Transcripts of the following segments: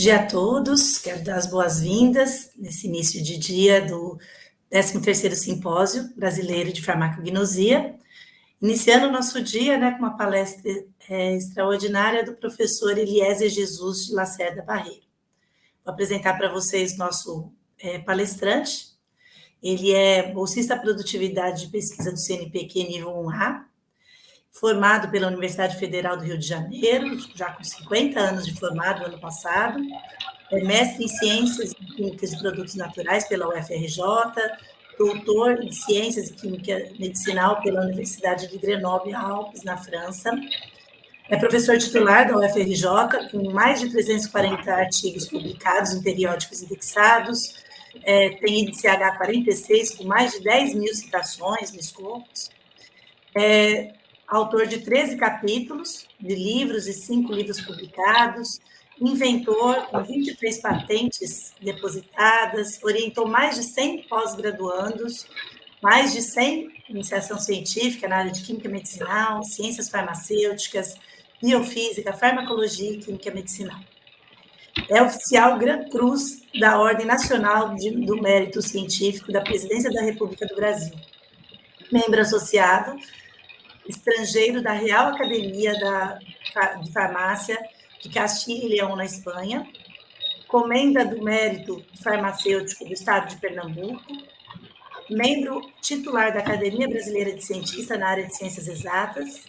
dia a todos, quero dar as boas-vindas nesse início de dia do 13º Simpósio Brasileiro de Farmacognosia, iniciando o nosso dia, com uma palestra extraordinária do professor Eliezer Jesus de Lacerda Barreiro. Vou apresentar para vocês nosso palestrante. Ele é bolsista Produtividade de Pesquisa do CNPq nível 1A, formado pela Universidade Federal do Rio de Janeiro, já com 50 anos de formado, ano passado, é mestre em Ciências Químicas de Produtos Naturais pela UFRJ, doutor em Ciências e Química Medicinal pela Universidade de Grenoble-Alpes, na França, é professor titular da UFRJ, com mais de 340 artigos publicados em periódicos indexados, tem IDCH 46, com mais de 10 mil citações no Scopus, autor de 13 capítulos de livros e 5 livros publicados, inventor com 23 patentes depositadas, orientou mais de 100 pós-graduandos, mais de 100 iniciação científica na área de química medicinal, ciências farmacêuticas, biofísica, farmacologia e química medicinal. É oficial Gran Cruz da Ordem Nacional do Mérito Científico da Presidência da República do Brasil. Membro associado, estrangeiro da Real Academia de Farmácia de Castilha e Leão, na Espanha, comenda do Mérito Farmacêutico do Estado de Pernambuco, membro titular da Academia Brasileira de Cientista na área de Ciências Exatas,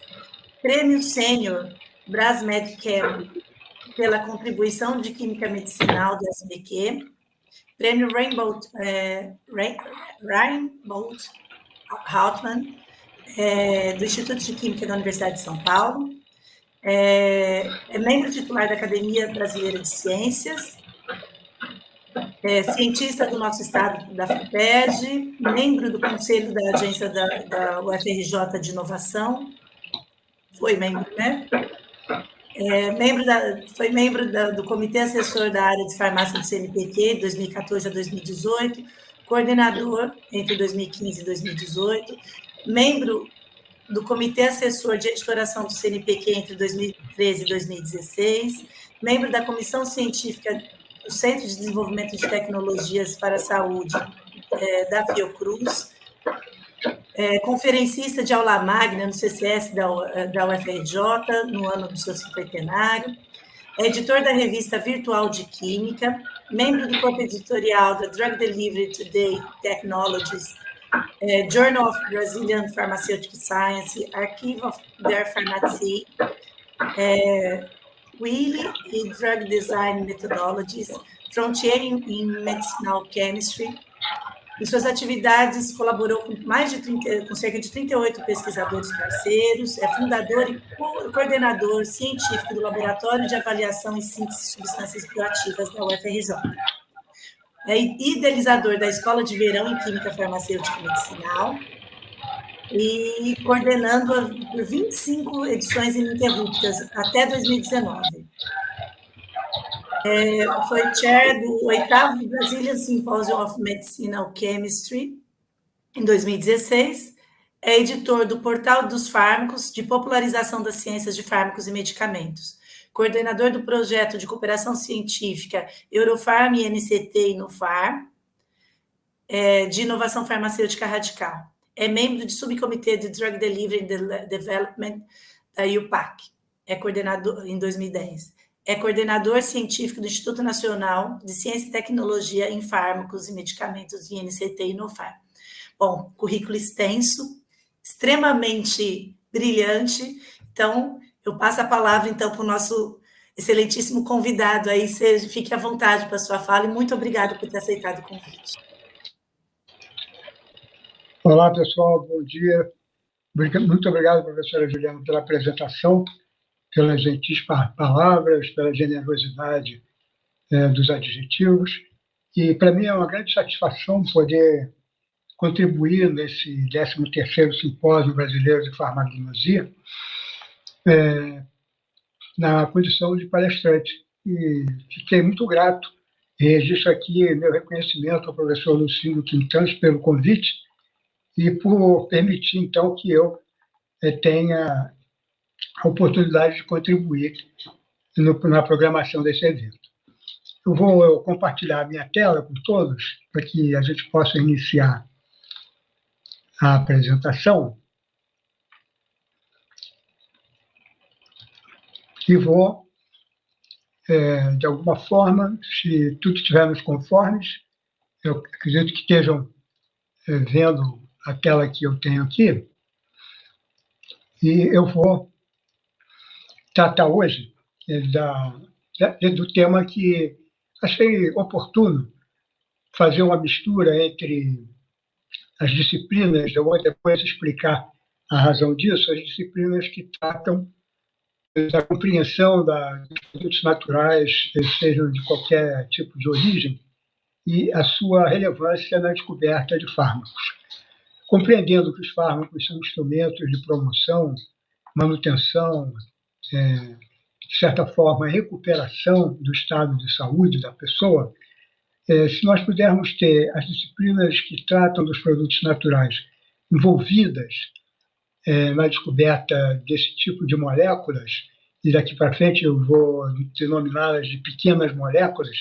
prêmio sênior Brasmedchem pela contribuição de Química Medicinal do SBQ, prêmio Reinbold Hauptmann, do Instituto de Química da Universidade de São Paulo, é membro titular da Academia Brasileira de Ciências, cientista do nosso estado da FAPERJ, membro do Conselho da Agência da UFRJ de Inovação, foi membro, foi membro do Comitê Assessor da Área de Farmácia do CNPq, de 2014 a 2018, coordenador entre 2015 e 2018, membro do Comitê Assessor de Editoração do CNPq entre 2013 e 2016, membro da Comissão Científica do Centro de Desenvolvimento de Tecnologias para a Saúde da Fiocruz, conferencista de aula magna no CCS da UFRJ, no ano do seu cinquentenário, editor da revista Virtual de Química, membro do corpo editorial da Drug Delivery Today Technologies, Journal of Brazilian Pharmaceutical Science, Archive of der Pharmacie, Willy e Drug Design Methodologies, Frontier in Medicinal Chemistry. Em suas atividades, colaborou com cerca de 38 pesquisadores parceiros, é fundador e coordenador científico do Laboratório de Avaliação e Síntese de Substâncias Bioativas da UFRJ. É idealizador da Escola de Verão em Química Farmacêutica e Medicinal e coordenando por 25 edições ininterruptas até 2019. Foi chair do 8º Brazilian Symposium of Medicinal Chemistry, em 2016, é editor do Portal dos Fármacos, de popularização das ciências de fármacos e medicamentos, coordenador do projeto de cooperação científica Eurofarm, INCT e Inofar, de inovação farmacêutica radical. É membro de subcomitê de Drug Delivery and Development da UPAC, coordenador em 2010. É coordenador científico do Instituto Nacional de Ciência e Tecnologia em Fármacos e Medicamentos, INCT e Inofar. Bom, currículo extenso, extremamente brilhante, então eu passo a palavra, então, para o nosso excelentíssimo convidado aí, fique à vontade para a sua fala, e muito obrigada por ter aceitado o convite. Olá, pessoal, bom dia. Muito obrigado, professora Juliana, pela apresentação, pelas gentis palavras, pela generosidade dos adjetivos, e para mim é uma grande satisfação poder contribuir nesse 13º Simpósio Brasileiro de Farmacognosia, na condição de palestrante. E fiquei muito grato e registro aqui meu reconhecimento ao professor Lucílio Quintans pelo convite e por permitir, então, que eu tenha a oportunidade de contribuir na programação desse evento. Eu vou compartilhar a minha tela com todos para que a gente possa iniciar a apresentação. E vou, de alguma forma, se tudo estiver nos conformes, eu acredito que estejam vendo a tela que eu tenho aqui, e eu vou tratar hoje do tema que achei oportuno fazer uma mistura entre as disciplinas, eu vou depois explicar a razão disso, as disciplinas que tratam da compreensão dos produtos naturais, sejam de qualquer tipo de origem, e a sua relevância na descoberta de fármacos. Compreendendo que os fármacos são instrumentos de promoção, manutenção, de certa forma, recuperação do estado de saúde da pessoa, se nós pudermos ter as disciplinas que tratam dos produtos naturais envolvidas na descoberta desse tipo de moléculas, e daqui para frente eu vou denominá-las de pequenas moléculas,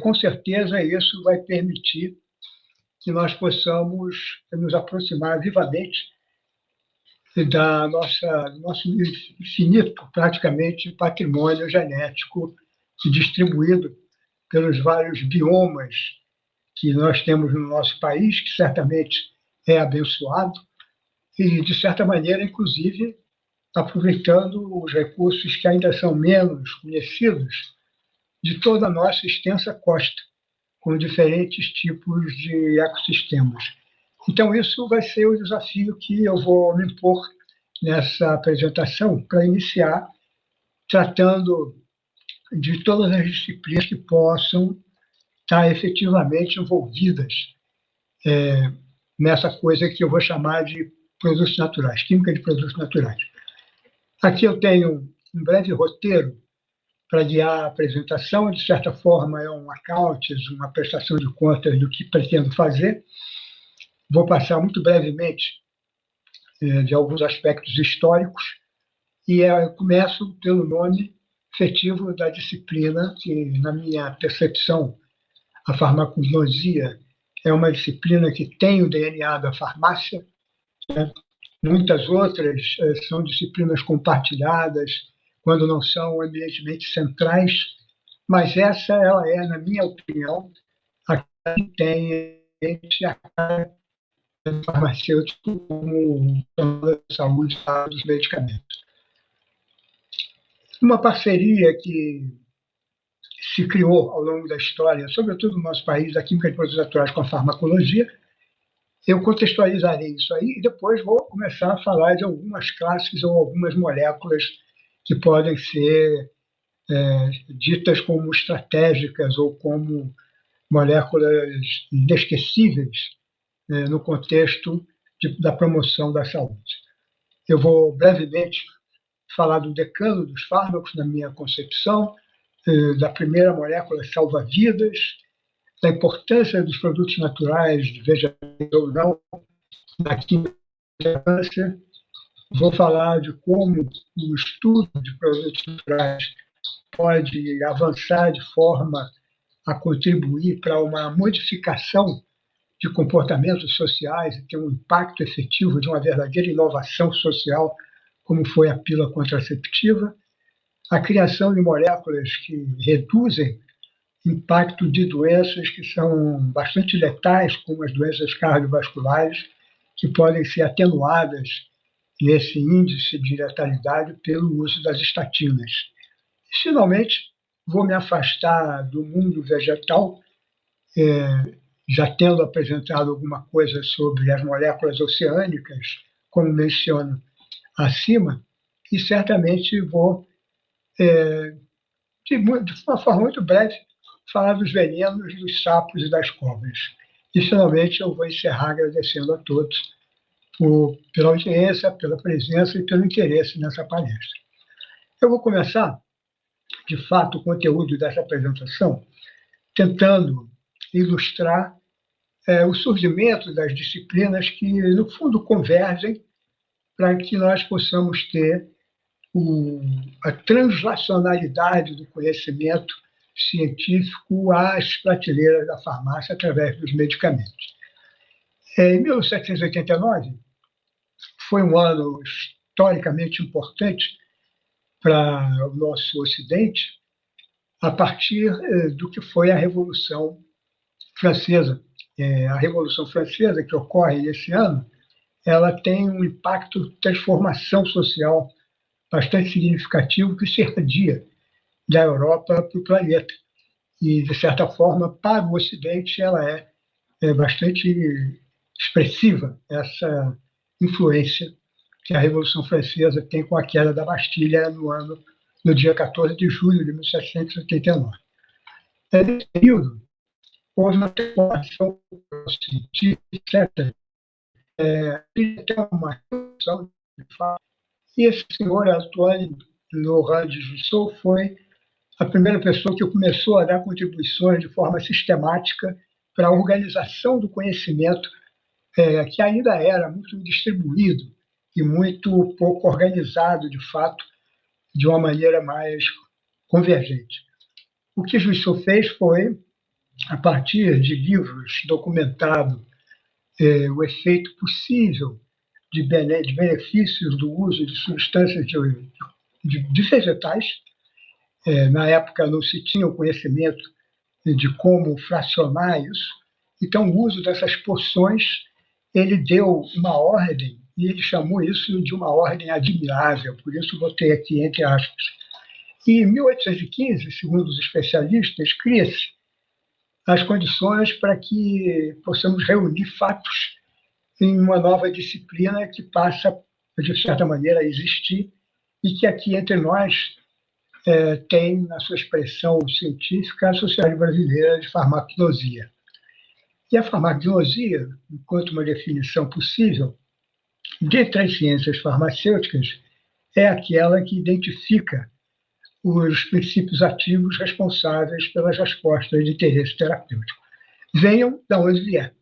com certeza isso vai permitir que nós possamos nos aproximar vivamente do nosso infinito, praticamente, patrimônio genético distribuído pelos vários biomas que nós temos no nosso país, que certamente é abençoado, e, de certa maneira, inclusive, aproveitando os recursos que ainda são menos conhecidos de toda a nossa extensa costa, com diferentes tipos de ecossistemas. Então, isso vai ser o desafio que eu vou me impor nessa apresentação, para iniciar tratando de todas as disciplinas que possam estar efetivamente envolvidas nessa coisa que eu vou chamar de produtos naturais, química de produtos naturais. Aqui eu tenho um breve roteiro para guiar a apresentação, de certa forma é um account, uma prestação de contas do que pretendo fazer. Vou passar muito brevemente de alguns aspectos históricos e começo pelo nome efetivo da disciplina, que, na minha percepção, a farmacologia é uma disciplina que tem o DNA da farmácia, né? Muitas outras são disciplinas compartilhadas, quando não são eminentemente centrais, mas essa ela é, na minha opinião, a que tem a cara do farmacêutico como a saúde dos medicamentos. Uma parceria que se criou ao longo da história, sobretudo no nosso país, da química de produtos naturais com a farmacologia. Eu contextualizarei isso aí e depois vou começar a falar de algumas classes ou algumas moléculas que podem ser ditas como estratégicas ou como moléculas inesquecíveis no contexto da promoção da saúde. Eu vou brevemente falar do decano dos fármacos, na minha concepção, da primeira molécula salva-vidas, da importância dos produtos naturais, vegetais ou não, na química do câncer. Vou falar de como o estudo de produtos naturais pode avançar de forma a contribuir para uma modificação de comportamentos sociais e ter um impacto efetivo de uma verdadeira inovação social, como foi a pílula contraceptiva, a criação de moléculas que reduzem o impacto de doenças que são bastante letais, como as doenças cardiovasculares, que podem ser atenuadas nesse índice de letalidade pelo uso das estatinas. E, finalmente, vou me afastar do mundo vegetal, já tendo apresentado alguma coisa sobre as moléculas oceânicas, como menciono acima, e certamente vou, de uma forma muito breve, falar dos venenos dos sapos e das cobras. E, finalmente, eu vou encerrar agradecendo a todos pela audiência, pela presença e pelo interesse nessa palestra. Eu vou começar, de fato, o conteúdo dessa apresentação tentando ilustrar o surgimento das disciplinas que, no fundo, convergem para que nós possamos ter a translacionalidade do conhecimento científico às prateleiras da farmácia através dos medicamentos. Em 1789, foi um ano historicamente importante para o nosso Ocidente, a partir do que foi a Revolução Francesa. A Revolução Francesa, que ocorre nesse ano, ela tem um impacto de transformação social bastante significativo que se irradia da Europa para o planeta. E, de certa forma, para o Ocidente, ela é bastante expressiva, essa influência que a Revolução Francesa tem com a queda da Bastilha no dia 14 de julho de 1789. Nesse período, houve uma transformação científica, etc. Tem uma revolução de fato. E esse senhor, Antoine Laurent de Jussieu, foi a primeira pessoa que começou a dar contribuições de forma sistemática para a organização do conhecimento, que ainda era muito distribuído e muito pouco organizado, de fato, de uma maneira mais convergente. O que Jussieu fez foi, a partir de livros documentado o efeito possível de benefícios do uso de substâncias de vegetais. Na época não se tinha o conhecimento de como fracionar isso, então o uso dessas porções, ele deu uma ordem, e ele chamou isso de uma ordem admirável, por isso botei aqui entre aspas. E em 1815, segundo os especialistas, cria-se as condições para que possamos reunir fatos em uma nova disciplina que passa, de certa maneira, a existir e que aqui entre nós tem, na sua expressão científica, a Sociedade Brasileira de Farmacologia. E a farmacologia, enquanto uma definição possível, dentre as ciências farmacêuticas, é aquela que identifica os princípios ativos responsáveis pelas respostas de interesse terapêutico. Venham de onde vier.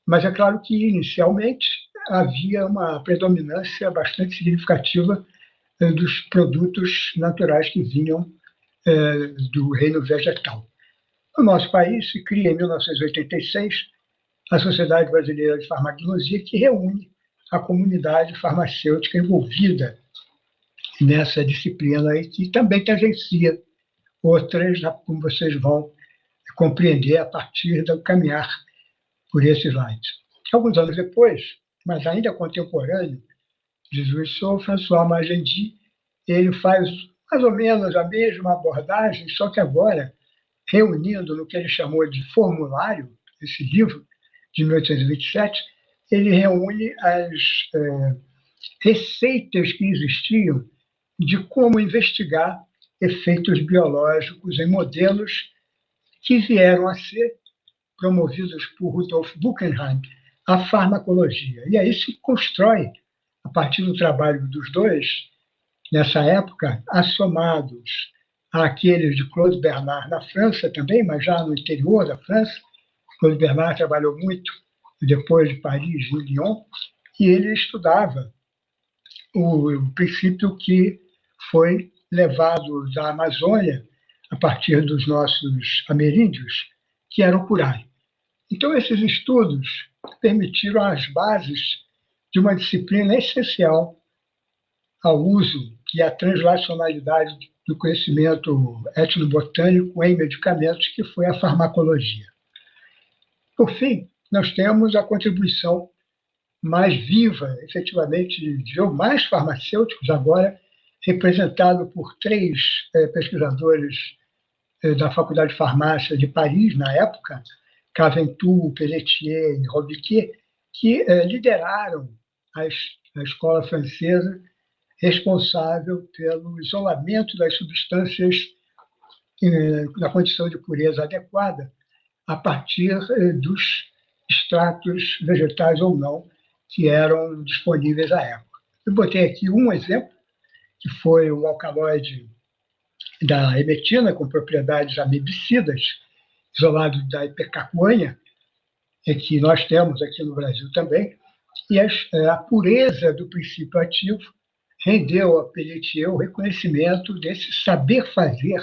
Mas é claro que, inicialmente, havia uma predominância bastante significativa dos produtos naturais que vinham do reino vegetal. No nosso país se cria, em 1986, a Sociedade Brasileira de Farmacologia, que reúne a comunidade farmacêutica envolvida nessa disciplina e que também tangencia outras, como vocês vão compreender a partir do caminhar por esses slides. Alguns anos depois, mas ainda contemporâneo, de Jussieu, François Magendie, ele faz mais ou menos a mesma abordagem, só que agora reunindo no que ele chamou de formulário, esse livro de 1827, ele reúne as receitas que existiam de como investigar efeitos biológicos em modelos que vieram a ser promovidos por Rudolf Buchenheim, a farmacologia. E aí se constrói, a partir do trabalho dos dois, nessa época, assomados àqueles de Claude Bernard na França também, mas já no interior da França. Claude Bernard trabalhou muito depois de Paris, em Lyon, e ele estudava o princípio que foi levado da Amazônia a partir dos nossos ameríndios, que era o curare. Então, esses estudos permitiram as bases de uma disciplina essencial ao uso e à translacionalidade do conhecimento etnobotânico em medicamentos, que foi a farmacologia. Por fim, nós temos a contribuição mais viva, efetivamente, de mais farmacêuticos, agora representado por 3 pesquisadores da Faculdade de Farmácia de Paris, na época, Caventou, Pelletier e Robiquet, que lideraram a escola francesa responsável pelo isolamento das substâncias na condição de pureza adequada a partir dos extratos vegetais ou não que eram disponíveis à época. Eu botei aqui um exemplo, que foi o alcaloide da emetina, com propriedades amebicidas, isolado da ipecacuanha, que nós temos aqui no Brasil também, e a pureza do princípio ativo rendeu a Pelletier o reconhecimento desse saber fazer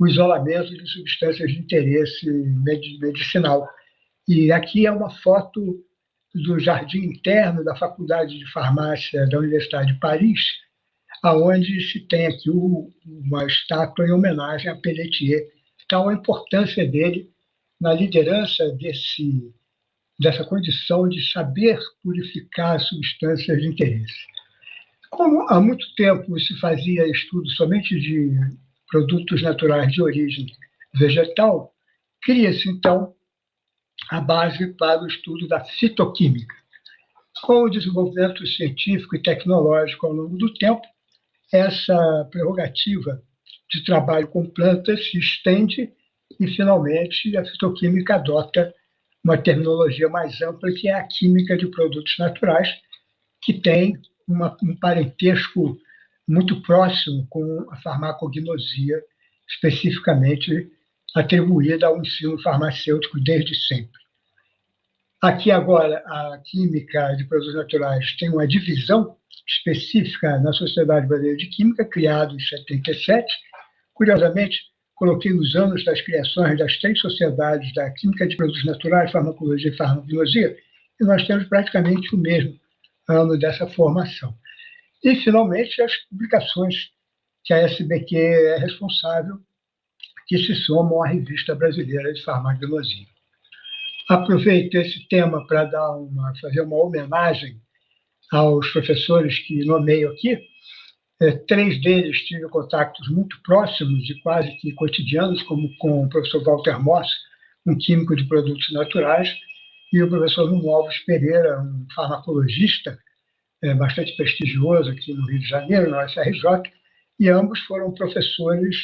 o isolamento de substâncias de interesse medicinal. E aqui é uma foto do jardim interno da Faculdade de Farmácia da Universidade de Paris, aonde se tem aqui uma estátua em homenagem a Pelletier. Então, a importância dele na liderança dessa condição de saber purificar substâncias de interesse. Como há muito tempo se fazia estudo somente de produtos naturais de origem vegetal, cria-se, então, a base para o estudo da fitoquímica. Com o desenvolvimento científico e tecnológico ao longo do tempo, essa prerrogativa de trabalho com plantas se estende e, finalmente, a fitoquímica adota uma terminologia mais ampla, que é a química de produtos naturais, que tem um parentesco muito próximo com a farmacognosia, especificamente atribuída ao ensino farmacêutico desde sempre. Aqui, agora, a química de produtos naturais tem uma divisão específica na Sociedade Brasileira de Química, criada em 77. Curiosamente, coloquei os anos das criações das 3 sociedades da Química de Produtos Naturais, Farmacologia e Farmacognosia, e nós temos praticamente o mesmo ano dessa formação. E, finalmente, as publicações que a SBQ é responsável, que se somam à Revista Brasileira de Farmacognosia. Aproveito esse tema para fazer uma homenagem aos professores que nomeio aqui. 3 deles tive contatos muito próximos e quase que cotidianos, como com o professor Walter Moss, um químico de produtos naturais, e o professor Nuno Alves Pereira, um farmacologista bastante prestigioso aqui no Rio de Janeiro, na UFRJ, e ambos foram professores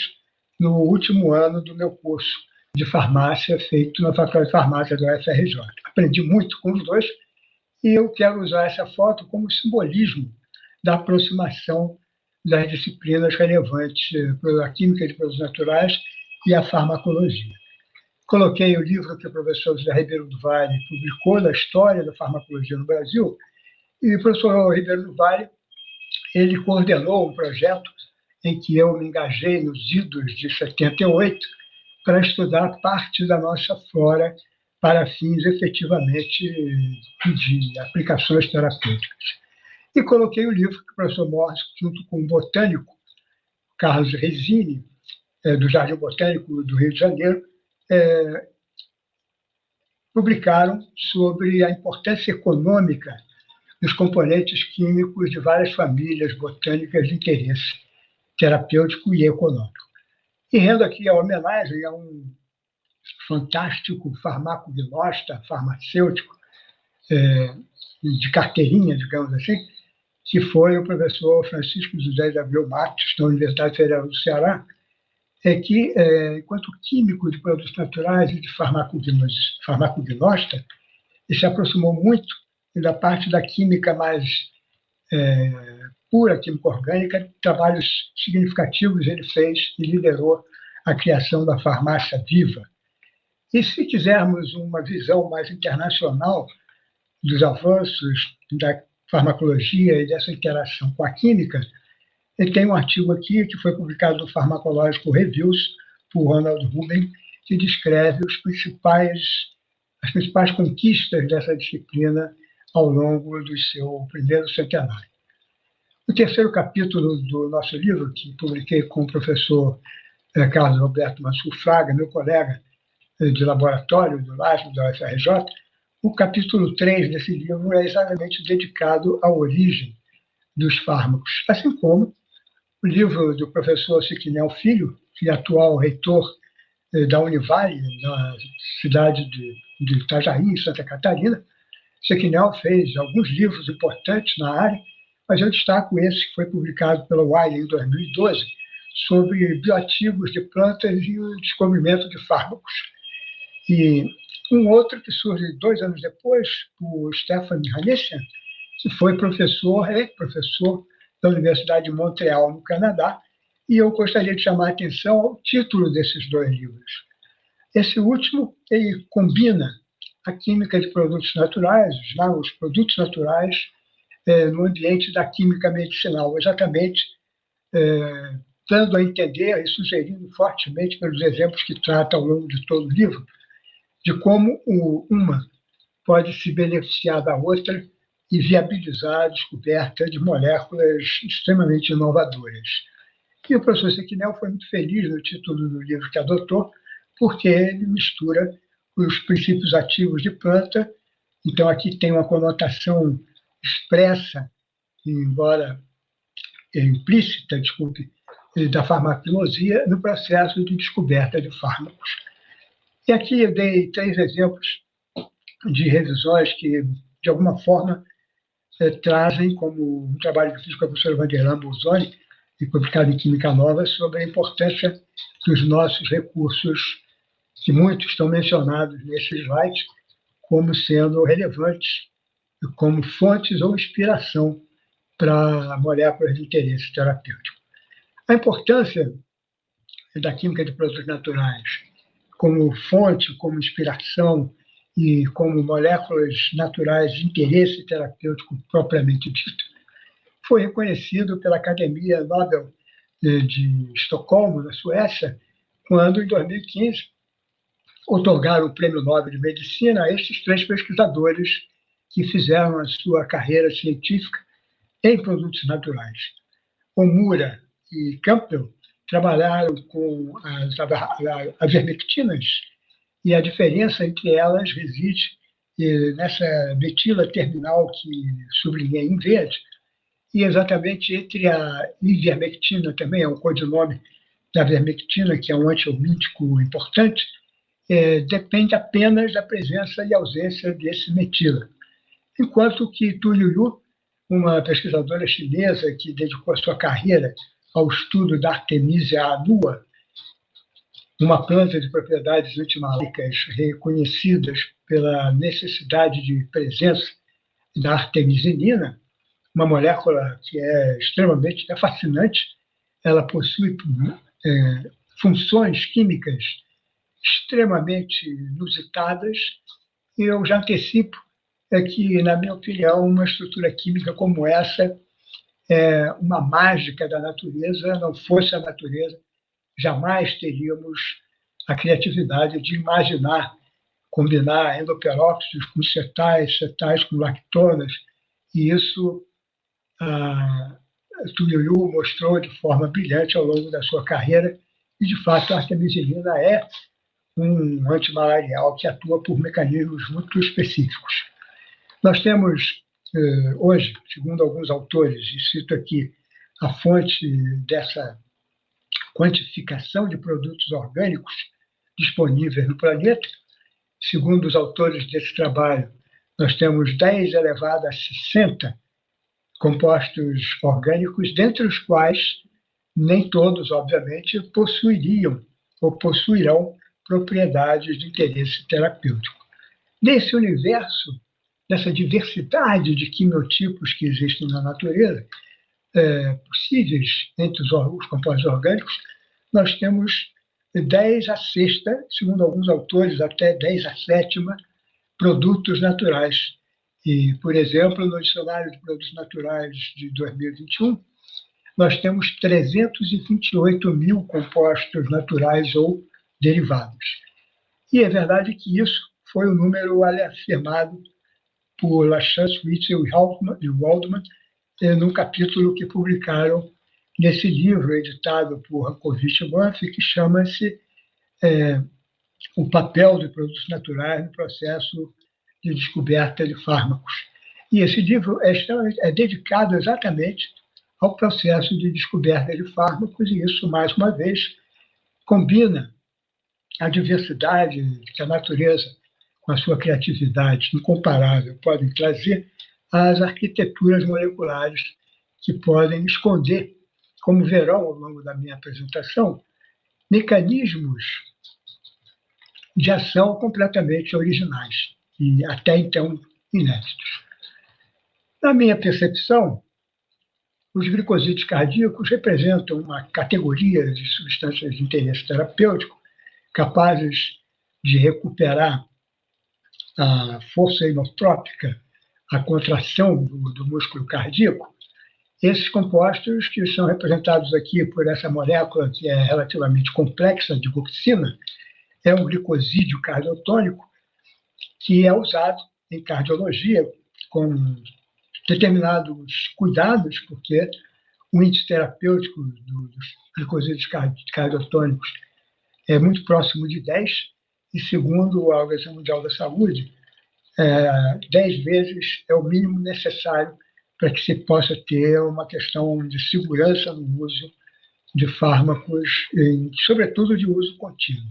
no último ano do meu curso de farmácia feito na Faculdade de Farmácia da UFRJ. Aprendi muito com os dois e eu quero usar essa foto como simbolismo da aproximação das disciplinas relevantes à química de produtos naturais e à farmacologia. Coloquei o livro que o professor José Ribeiro do Vale publicou, da história da farmacologia no Brasil, e o professor Ribeiro do Vale, ele coordenou um projeto em que eu me engajei nos idos de 78 para estudar parte da nossa flora para fins efetivamente de aplicações terapêuticas. E coloquei o livro que o professor Morris, junto com o botânico Carlos Resini, do Jardim Botânico do Rio de Janeiro, publicaram sobre a importância econômica dos componentes químicos de várias famílias botânicas de interesse terapêutico e econômico. E rendo aqui a homenagem a um fantástico farmacognósta, farmacêutico, de carteirinha, digamos assim, que foi o professor Francisco José de Abreu Matos, da Universidade Federal do Ceará, que, enquanto químico de produtos naturais e de farmacognosta, ele se aproximou muito da parte da química mais pura, química orgânica. Trabalhos significativos ele fez e liderou a criação da farmácia viva. E se quisermos uma visão mais internacional dos avanços da farmacologia e dessa interação com a química, ele tem um artigo aqui que foi publicado no Pharmacological Reviews por Ronald Rubin, que descreve as principais conquistas dessa disciplina ao longo do seu primeiro centenário. O terceiro capítulo do nosso livro, que publiquei com o professor Carlos Roberto Mansur Fraga, meu colega de laboratório do LASM da UFRJ, o capítulo 3 desse livro é exatamente dedicado à origem dos fármacos, assim como o livro do professor Siquinel Filho, que é atual reitor da Univale, na cidade de Itajaí, em Santa Catarina. Siquinel fez alguns livros importantes na área, mas eu destaco esse que foi publicado pela Wiley em 2012, sobre bioativos de plantas e o descobrimento de fármacos. E um outro que surge 2 anos depois, o Stefan Hanessian, que foi professor da Universidade de Montreal, no Canadá, e eu gostaria de chamar a atenção ao título desses 2 livros. Esse último, ele combina a química de produtos naturais, os produtos naturais, no ambiente da química medicinal, exatamente dando a entender e sugerindo fortemente pelos exemplos que trata ao longo de todo o livro, de como uma pode se beneficiar da outra e viabilizar a descoberta de moléculas extremamente inovadoras. E o professor Sequinel foi muito feliz no título do livro que adotou, porque ele mistura os princípios ativos de planta. Então, aqui tem uma conotação expressa, embora implícita, desculpe, da farmacologia no processo de descoberta de fármacos. E aqui eu dei 3 exemplos de revisões que, de alguma forma, trazem, como um trabalho que fiz com a professora Vanderlan Bolzoni, e publicado em Química Nova, sobre a importância dos nossos recursos, que muitos estão mencionados nesse slide, como sendo relevantes, como fontes ou inspiração para moléculas de interesse terapêutico. A importância da química de produtos naturais como fonte, como inspiração e como moléculas naturais de interesse terapêutico propriamente dito, foi reconhecido pela Academia Nobel de Estocolmo, na Suécia, quando, em 2015, otorgaram o Prêmio Nobel de Medicina a estes 3 pesquisadores que fizeram a sua carreira científica em produtos naturais. Omura e Campbell trabalharam com as avermectinas, e a diferença entre elas reside nessa metila terminal que sublinhei em verde, e exatamente entre a ivermectina, também é um codinome da vermectina, que é um antiomítico importante, depende apenas da presença e ausência desse metila. Enquanto que Tu Youyou, uma pesquisadora chinesa que dedicou a sua carreira ao estudo da Artemisia annua, uma planta de propriedades antimalárias reconhecidas pela necessidade de presença da artemisinina, uma molécula que é extremamente fascinante. Ela possui funções químicas extremamente inusitadas, e eu já antecipo que, na minha opinião, uma estrutura química como essa é uma mágica da natureza. Não fosse a natureza, jamais teríamos a criatividade de imaginar, combinar endoperóxidos com cetais, cetais com lactonas, e isso Tu Youyou mostrou de forma brilhante ao longo da sua carreira, e, de fato, a artemisinina é um antimalarial que atua por mecanismos muito específicos. Nós temos, hoje, segundo alguns autores, e cito aqui a fonte dessa quantificação de produtos orgânicos disponíveis no planeta, segundo os autores desse trabalho, nós temos 10 elevado a 60 compostos orgânicos, dentre os quais nem todos, obviamente, possuiriam ou possuirão propriedades de interesse terapêutico. Nesse universo, dessa diversidade de quimiotipos que existem na natureza, possíveis entre os compostos orgânicos, nós temos 10 a sexta, segundo alguns autores, até 10 a sétima, produtos naturais. E, por exemplo, no Dicionário de Produtos Naturais de 2021, nós temos 328 mil compostos naturais ou derivados. E é verdade que isso foi o número afirmado por Lachance, Witzel e Waldman num capítulo que publicaram nesse livro editado por Rankovic e Banff, que chama-se O Papel de Produtos Naturais no Processo de Descoberta de Fármacos. E esse livro é dedicado exatamente ao processo de descoberta de fármacos, e isso, mais uma vez, combina a diversidade que a natureza, com a sua criatividade incomparável, podem trazer às arquiteturas moleculares que podem esconder, como verão ao longo da minha apresentação, mecanismos de ação completamente originais e até então inéditos. Na minha percepção, os glicosídeos cardíacos representam uma categoria de substâncias de interesse terapêutico capazes de recuperar a força inotrópica, a contração do músculo cardíaco, Esses compostos, que são representados aqui por essa molécula que é relativamente complexa, de digoxina, é um glicosídeo cardiotônico que é usado em cardiologia com determinados cuidados, porque o índice terapêutico dos glicosídeos cardiotônicos é muito próximo de 10, e segundo a Organização Mundial da Saúde, 10 vezes é o mínimo necessário para que se possa ter uma questão de segurança no uso de fármacos, sobretudo de uso contínuo.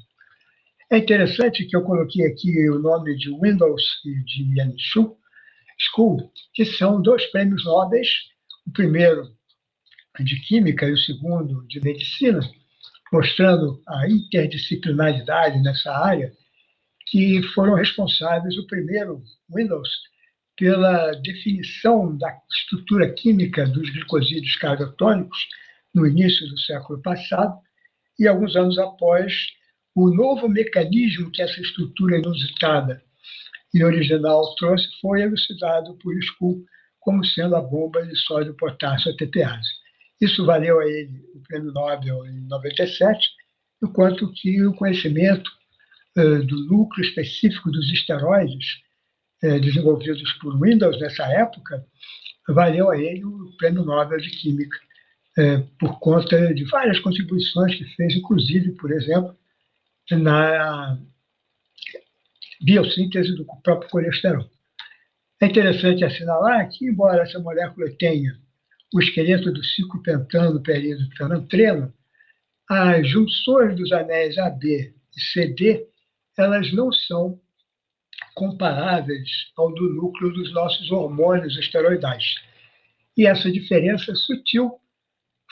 É interessante que eu coloquei aqui o nome de Windows e de Yan School, que são 2 prêmios Nobel, o primeiro de Química e o segundo de Medicina, mostrando a interdisciplinaridade nessa área, que foram responsáveis, o primeiro, Windows, pela definição da estrutura química dos glicosídeos cardiotônicos no início do século passado, e alguns anos após, o novo mecanismo que essa estrutura inusitada e original trouxe foi elucidado por School como sendo a bomba de sódio-potássio ATPase. Isso valeu a ele o Prêmio Nobel em 97, enquanto que o conhecimento do núcleo específico dos esteroides desenvolvidos por Windows nessa época valeu a ele o Prêmio Nobel de Química, por conta de várias contribuições que fez, inclusive, por exemplo, na biossíntese do próprio colesterol. É interessante assinalar que, embora essa molécula tenha o esqueleto do ciclopentano, peridotranantreno, as junções dos anéis AB e CD, elas não são comparáveis ao do núcleo dos nossos hormônios esteroidais. E essa diferença sutil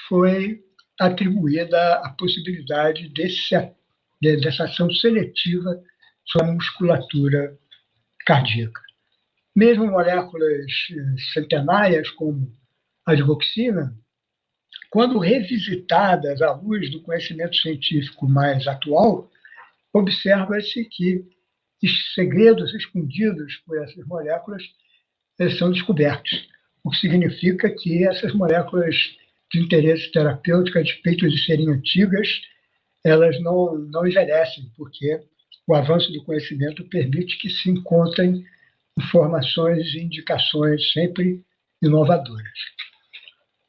foi atribuída à possibilidade dessa ação seletiva sobre a musculatura cardíaca. Mesmo moléculas centenárias, como a digoxina, quando revisitadas à luz do conhecimento científico mais atual, observa-se que os segredos escondidos por essas moléculas são descobertos, o que significa que essas moléculas de interesse terapêutico, a despeito de serem antigas, elas não envelhecem, porque o avanço do conhecimento permite que se encontrem informações e indicações sempre inovadoras.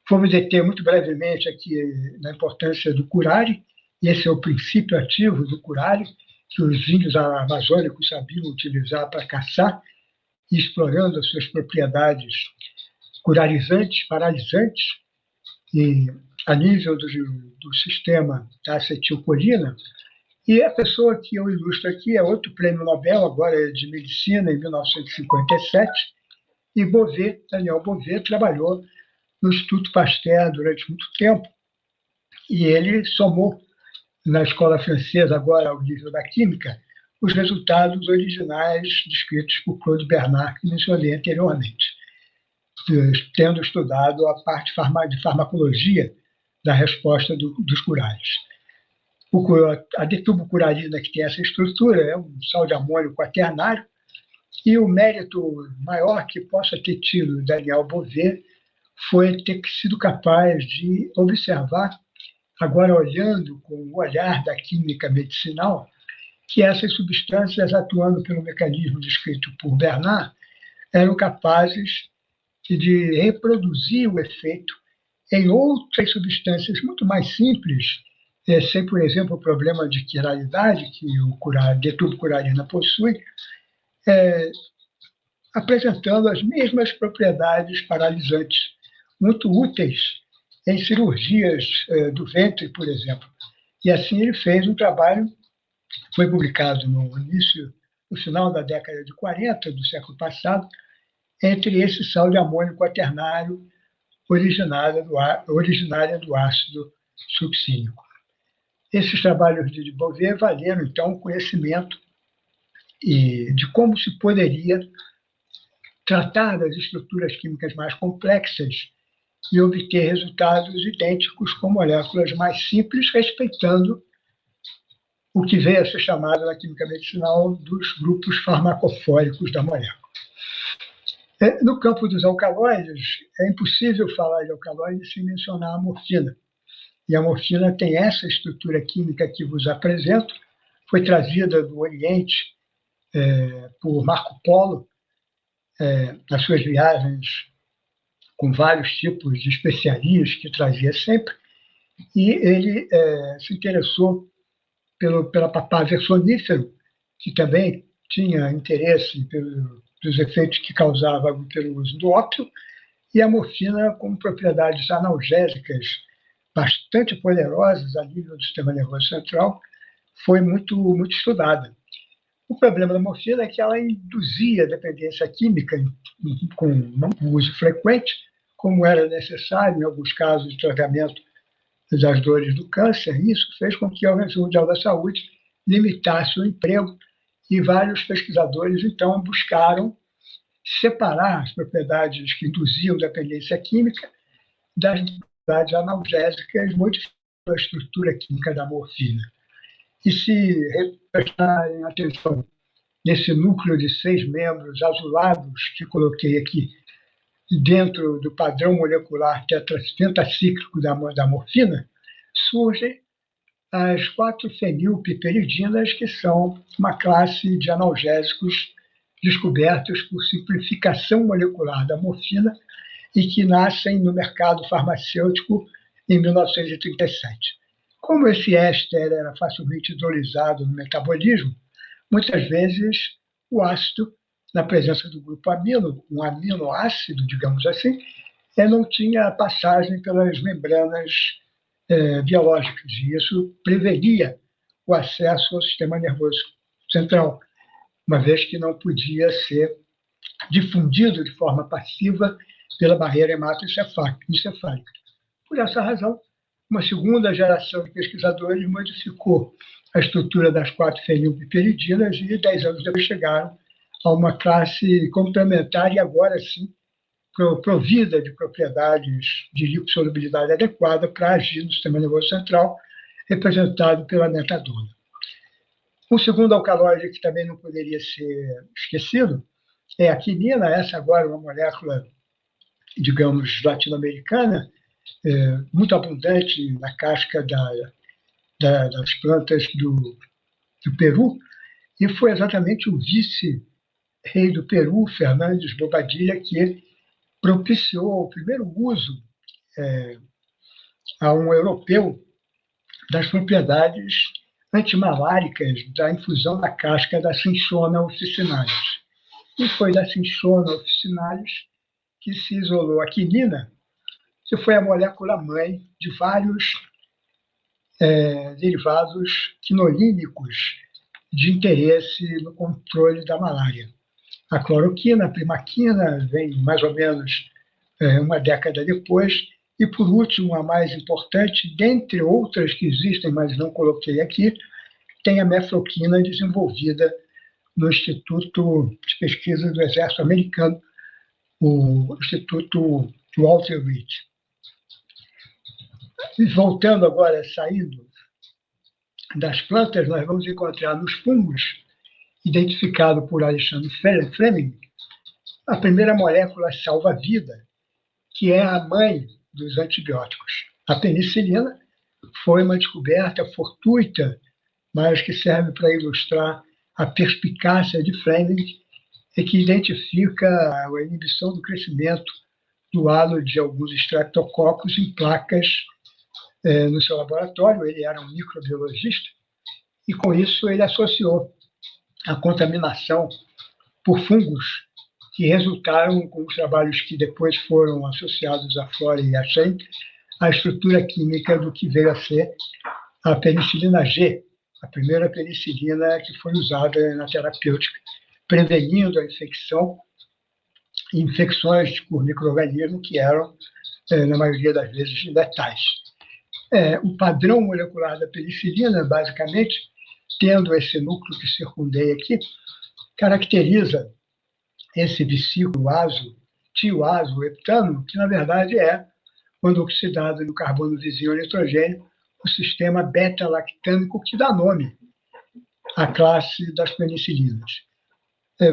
Vamos deter muito brevemente aqui na importância do curare, e esse é o princípio ativo do curare, que os índios amazônicos sabiam utilizar para caçar, e explorando as suas propriedades curarizantes, paralisantes, e a nível do sistema da acetilcolina. E a pessoa que eu ilustro aqui é outro prêmio Nobel, agora de Medicina, em 1957, e Daniel Beauvais, trabalhou no Instituto Pasteur durante muito tempo, e ele somou na escola francesa, agora ao nível da química, os resultados originais descritos por Claude Bernard, que mencionei anteriormente, tendo estudado a parte de farmacologia da resposta dos curares. A detubo-curarina, que tem essa estrutura, é um sal de amônio quaternário, e o mérito maior que possa ter tido Daniel Beauvais foi ter sido capaz de observar, agora olhando com o olhar da química medicinal, que essas substâncias, atuando pelo mecanismo descrito por Bernard, eram capazes de reproduzir o efeito em outras substâncias muito mais simples, sem, por exemplo, o problema de quiralidade que o detubo-curarina possui, apresentando as mesmas propriedades paralisantes, muito úteis em cirurgias do ventre, por exemplo. E assim ele fez um trabalho, foi publicado no final da década de 40 do século passado, entre esse sal de amônio quaternário originária do ácido succínico. Esses trabalhos de Beauvais valeram, então, o conhecimento de como se poderia tratar das estruturas químicas mais complexas e obter resultados idênticos com moléculas mais simples, respeitando o que veio a ser chamado na química medicinal dos grupos farmacofóricos da molécula. No campo dos alcaloides, é impossível falar de alcaloides sem mencionar a morfina. E a morfina tem essa estrutura química que vos apresento, foi trazida do Oriente por Marco Polo, nas suas viagens com vários tipos de especiarias que trazia sempre, e ele se interessou pela papaver sonífero, que também tinha interesse pelos efeitos que causava pelo uso do ópio, e a morfina com propriedades analgésicas bastante poderosas a nível do sistema nervoso central, foi muito, muito estudada. O problema da morfina é que ela induzia dependência química com o uso frequente, como era necessário em alguns casos de tratamento das dores do câncer. Isso fez com que a Organização Mundial da Saúde limitasse o emprego e vários pesquisadores, então, buscaram separar as propriedades que induziam dependência química das propriedades analgésicas, modificando a estrutura química da morfina. E se prestarem atenção nesse núcleo de 6 membros azulados que coloquei aqui, dentro do padrão molecular pentacíclico da morfina, surgem as 4-fenilpiperidinas, que são uma classe de analgésicos descobertos por simplificação molecular da morfina e que nascem no mercado farmacêutico em 1937. Como esse éster era facilmente hidrolisado no metabolismo, muitas vezes o ácido, na presença do grupo amino, um aminoácido, digamos assim, não tinha passagem pelas membranas biológicas, e isso prevenia o acesso ao sistema nervoso central, uma vez que não podia ser difundido de forma passiva pela barreira hematoencefálica. Por essa razão, uma segunda geração de pesquisadores modificou a estrutura das 4-fenilpiperidinas e 10 anos depois chegaram a uma classe complementar e agora sim provida de propriedades de lipossolubilidade adequada para agir no sistema nervoso central, representado pela metadona. Um segundo alcaloide que também não poderia ser esquecido é a quinina, essa agora é uma molécula, digamos, latino-americana, muito abundante na casca das plantas do Peru, e foi exatamente o vice-rei do Peru, Fernandes Bobadilla, que propiciou o primeiro uso a um europeu das propriedades antimaláricas da infusão da casca da Cinchona officinalis. E foi da Cinchona officinalis que se isolou a quinina, que foi a molécula-mãe de vários derivados quinolínicos de interesse no controle da malária. A cloroquina, a primaquina, vem mais ou menos uma década depois, e, por último, a mais importante, dentre outras que existem, mas não coloquei aqui, tem a mefloquina, desenvolvida no Instituto de Pesquisa do Exército Americano, o Instituto Walter Reed. E voltando agora, saindo das plantas, nós vamos encontrar nos fungos, identificado por Alexandre Fleming, a primeira molécula salva-vida, que é a mãe dos antibióticos. A penicilina foi uma descoberta fortuita, mas que serve para ilustrar a perspicácia de Fleming e que identifica a inibição do crescimento do halo de alguns estreptococos em placas no seu laboratório. Ele era um microbiologista e, com isso, ele associou a contaminação por fungos que resultaram, com os trabalhos que depois foram associados a Flora e a Schenck, a estrutura química do que veio a ser a penicilina G, a primeira penicilina que foi usada na terapêutica, prevenindo a infecções por micro-organismo que eram, na maioria das vezes, letais. O padrão molecular da penicilina, basicamente, tendo esse núcleo que circundei aqui, caracteriza esse vesículo tioazo-heptano, que na verdade é, quando oxidado no carbono vizinho ao nitrogênio, o sistema beta-lactâmico que dá nome à classe das penicilinas.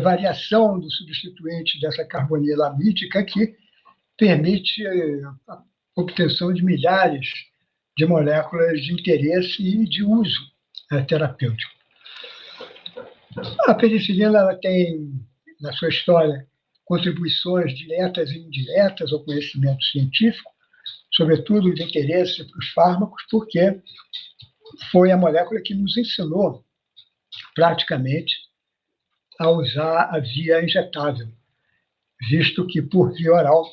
variação do substituinte dessa carbonilamídica que permite a obtenção de milhares de moléculas de interesse e de uso terapêutico. A penicilina ela tem, na sua história, contribuições diretas e indiretas ao conhecimento científico, sobretudo de interesse para os fármacos, porque foi a molécula que nos ensinou, praticamente, a usar a via injetável, visto que, por via oral,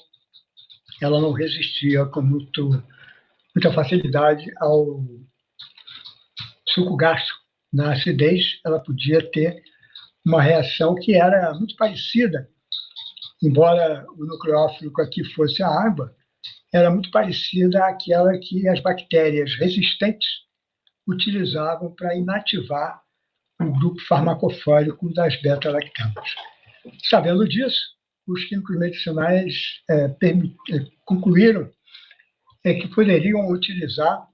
ela não resistia com muita facilidade ao suco gástrico. Na acidez, ela podia ter uma reação que era muito parecida, embora o nucleófilo aqui fosse a água, era muito parecida àquela que as bactérias resistentes utilizavam para inativar o grupo farmacofórico das beta-lactamas. Sabendo disso, os químicos medicinais concluíram que poderiam utilizar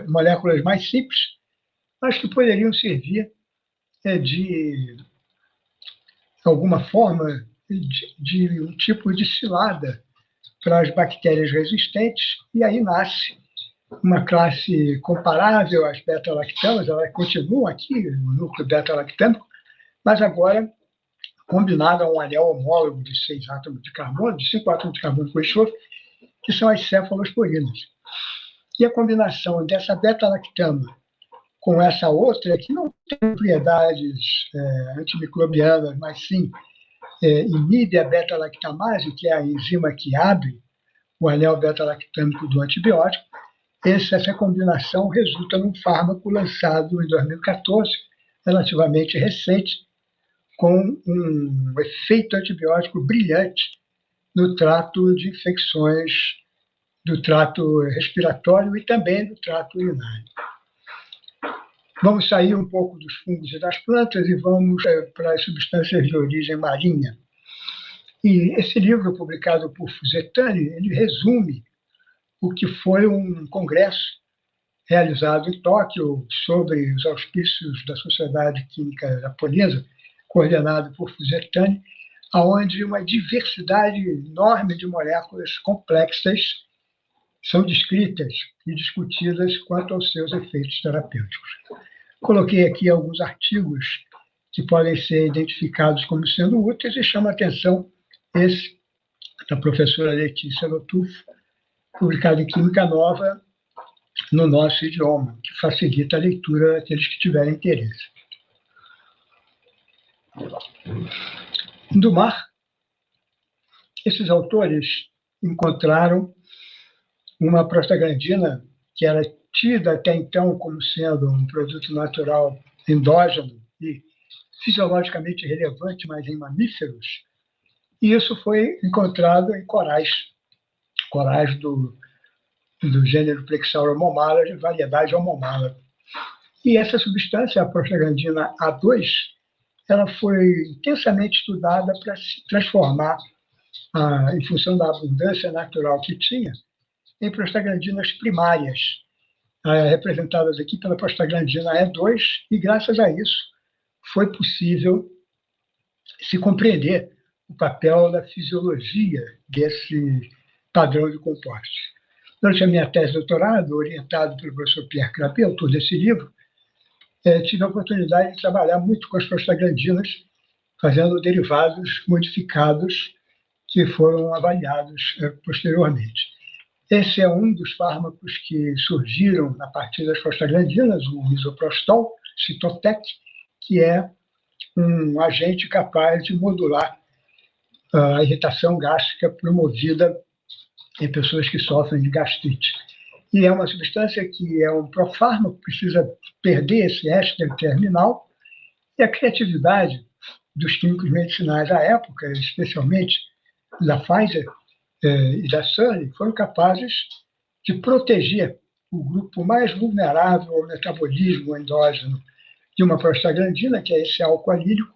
moléculas mais simples, mas que poderiam servir de alguma forma de um tipo de cilada para as bactérias resistentes, e aí nasce uma classe comparável às beta-lactamas. Ela continua aqui, o núcleo beta-lactâmico, mas agora combinada a um anel homólogo de 6 átomos de carbono, de 5 átomos de carbono com enxofre, que são as cefalosporinas. E a combinação dessa beta-lactama com essa outra, que não tem propriedades antimicrobianas, mas sim inibe a beta-lactamase, que é a enzima que abre o anel beta-lactâmico do antibiótico. Essa combinação resulta num fármaco lançado em 2014, relativamente recente, com um efeito antibiótico brilhante no trato de infecções do trato respiratório e também do trato urinário. Vamos sair um pouco dos fungos e das plantas e vamos para as substâncias de origem marinha. E esse livro, publicado por Fusetani, ele resume o que foi um congresso realizado em Tóquio sobre os auspícios da Sociedade Química Japonesa, coordenado por Fusetani, onde uma diversidade enorme de moléculas complexas são descritas e discutidas quanto aos seus efeitos terapêuticos. Coloquei aqui alguns artigos que podem ser identificados como sendo úteis e chama a atenção esse da professora Letícia Lotufo, publicado em Química Nova no nosso idioma, que facilita a leitura daqueles que tiverem interesse. Do mar, esses autores encontraram uma prostaglandina que era tida até então como sendo um produto natural endógeno e fisiologicamente relevante, mas em mamíferos, e isso foi encontrado em corais do gênero Plexaura homomala, de variedade homomala. E essa substância, a prostaglandina A2, ela foi intensamente estudada para se transformar, em função da abundância natural que tinha, em prostaglandinas primárias, representadas aqui pela prostaglandina E2, e graças a isso foi possível se compreender o papel da fisiologia desse padrão de compostos. Durante a minha tese de doutorado, orientado pelo professor Pierre Crapet, autor desse livro, tive a oportunidade de trabalhar muito com as prostaglandinas, fazendo derivados modificados que foram avaliados posteriormente. Esse é um dos fármacos que surgiram a partir das prostaglandinas, o misoprostol, Cytotec, que é um agente capaz de modular a irritação gástrica promovida em pessoas que sofrem de gastrite. E é uma substância que é um profármaco, precisa perder esse éster terminal, e a criatividade dos químicos medicinais à época, especialmente da Pfizer e da Sun, foram capazes de proteger o grupo mais vulnerável ao metabolismo endógeno de uma prostaglandina, que é esse álcool alílico,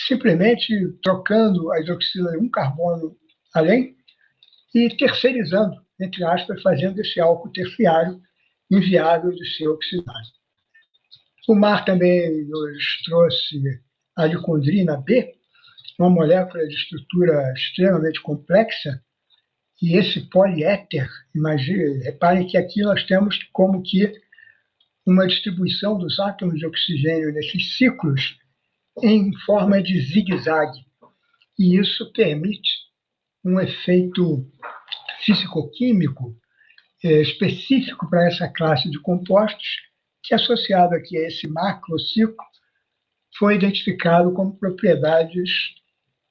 simplesmente trocando a hidroxila de um carbono além e terceirizando, entre aspas, fazendo esse álcool terciário inviável de ser oxidado. O mar também nos trouxe a licondrina B, uma molécula de estrutura extremamente complexa, e esse poliéter, imagine, reparem que aqui nós temos como que uma distribuição dos átomos de oxigênio nesses ciclos em forma de zigue-zague. E isso permite um efeito físico-químico específico para essa classe de compostos, que, associado aqui a esse macrociclo, foi identificado como propriedades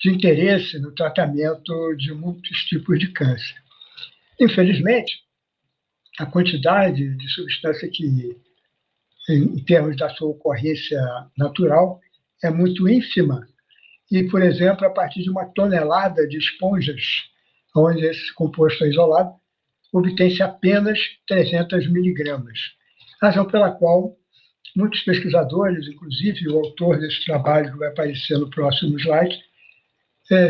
de interesse no tratamento de muitos tipos de câncer. Infelizmente, a quantidade de substância que, em termos da sua ocorrência natural, é muito ínfima. E, por exemplo, a partir de 1 tonelada de esponjas, onde esse composto é isolado, obtém-se apenas 300 miligramas. Razão pela qual muitos pesquisadores, inclusive o autor desse trabalho, que vai aparecer no próximo slide,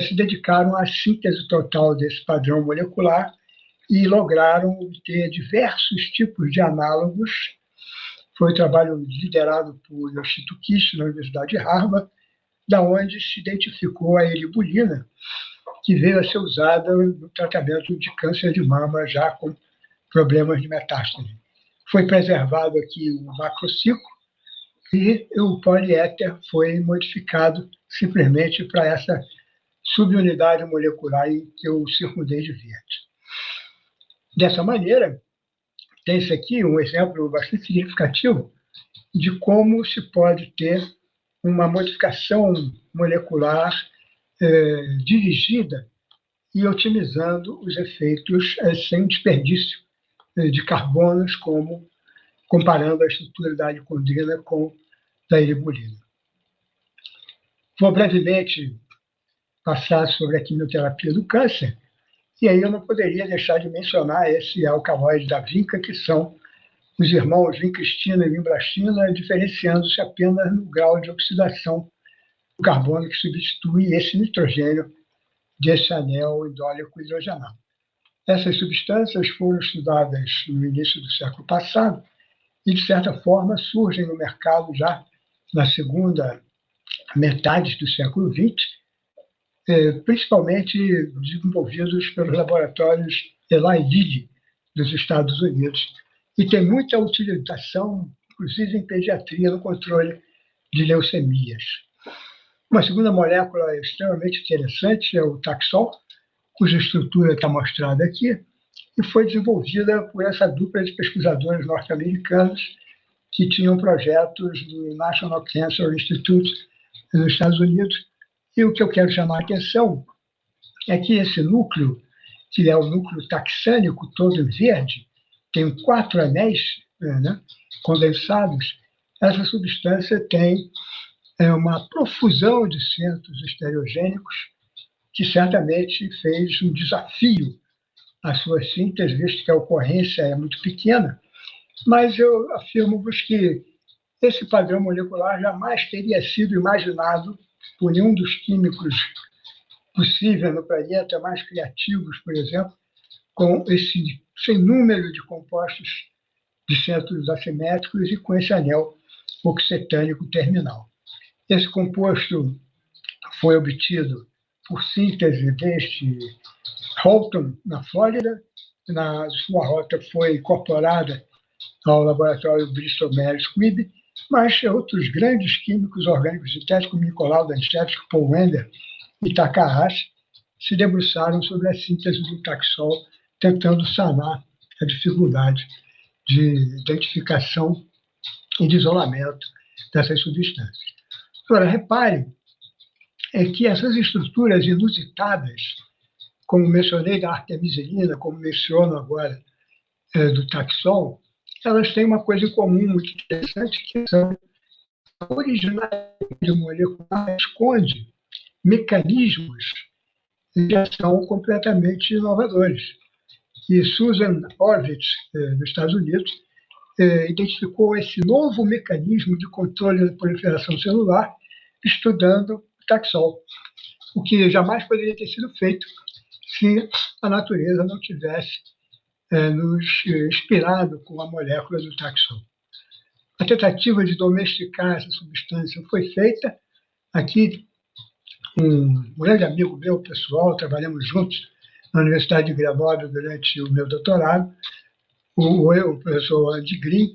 se dedicaram à síntese total desse padrão molecular e lograram obter diversos tipos de análogos. Foi um trabalho liderado por Yoshito Kishi, na Universidade de Harvard, da onde se identificou a eribulina, que veio a ser usada no tratamento de câncer de mama, já com problemas de metástase. Foi preservado aqui o macrociclo e o poliéter foi modificado simplesmente para essa subunidade molecular em que eu circundei de verde. Dessa maneira, tem-se aqui um exemplo bastante significativo de como se pode ter uma modificação molecular dirigida e otimizando os efeitos sem desperdício de carbonos, como comparando a estrutura da licondrina com da eribulina. Vou brevemente passar sobre a quimioterapia do câncer, e aí eu não poderia deixar de mencionar esse alcaloide da vinca, que são os irmãos vincristina e vinbrastina, diferenciando-se apenas no grau de oxidação do carbono que substitui esse nitrogênio desse anel indólico hidrogenado. Essas substâncias foram estudadas no início do século passado e, de certa forma, surgem no mercado já na segunda metade do século XX, principalmente desenvolvidos pelos laboratórios Eli Lilly dos Estados Unidos, e tem muita utilização, inclusive em pediatria, no controle de leucemias. Uma segunda molécula extremamente interessante é o Taxol, cuja estrutura está mostrada aqui, e foi desenvolvida por essa dupla de pesquisadores norte-americanos que tinham projetos do National Cancer Institute nos Estados Unidos. E o que eu quero chamar a atenção é que esse núcleo, que é o núcleo taxânico todo em verde, tem 4 anéis condensados. Essa substância tem uma profusão de centros estereogênicos que certamente fez um desafio à sua síntese, visto que a ocorrência é muito pequena, mas eu afirmo-vos que esse padrão molecular jamais teria sido imaginado por nenhum dos químicos possíveis no planeta, mais criativos, por exemplo, com esse sem número de compostos de centros assimétricos e com esse anel oxetânico terminal. Esse composto foi obtido por síntese deste Holton, na Flórida. Na sua rota foi incorporada ao laboratório Bristol Myers Squibb, mas outros grandes químicos orgânicos sintéticos, como Nicolau Danchevsky, Paul Wender e Takahashi, se debruçaram sobre a síntese do Taxol, tentando sanar a dificuldade de identificação e de isolamento dessas substâncias. Agora, reparem que essas estruturas inusitadas, como mencionei da artemisinin, como menciono agora do Taxol, elas têm uma coisa em comum muito interessante, que são a originalidade molecular esconde mecanismos de ação completamente inovadores. E Susan Horvitz, dos Estados Unidos, identificou esse novo mecanismo de controle da proliferação celular estudando o Taxol, o que jamais poderia ter sido feito se a natureza não tivesse nos inspirado com a molécula do Taxol. A tentativa de domesticar essa substância foi feita Aqui, um grande amigo meu, pessoal, trabalhamos juntos na Universidade de Grenoble durante o meu doutorado, o professor Andy Green,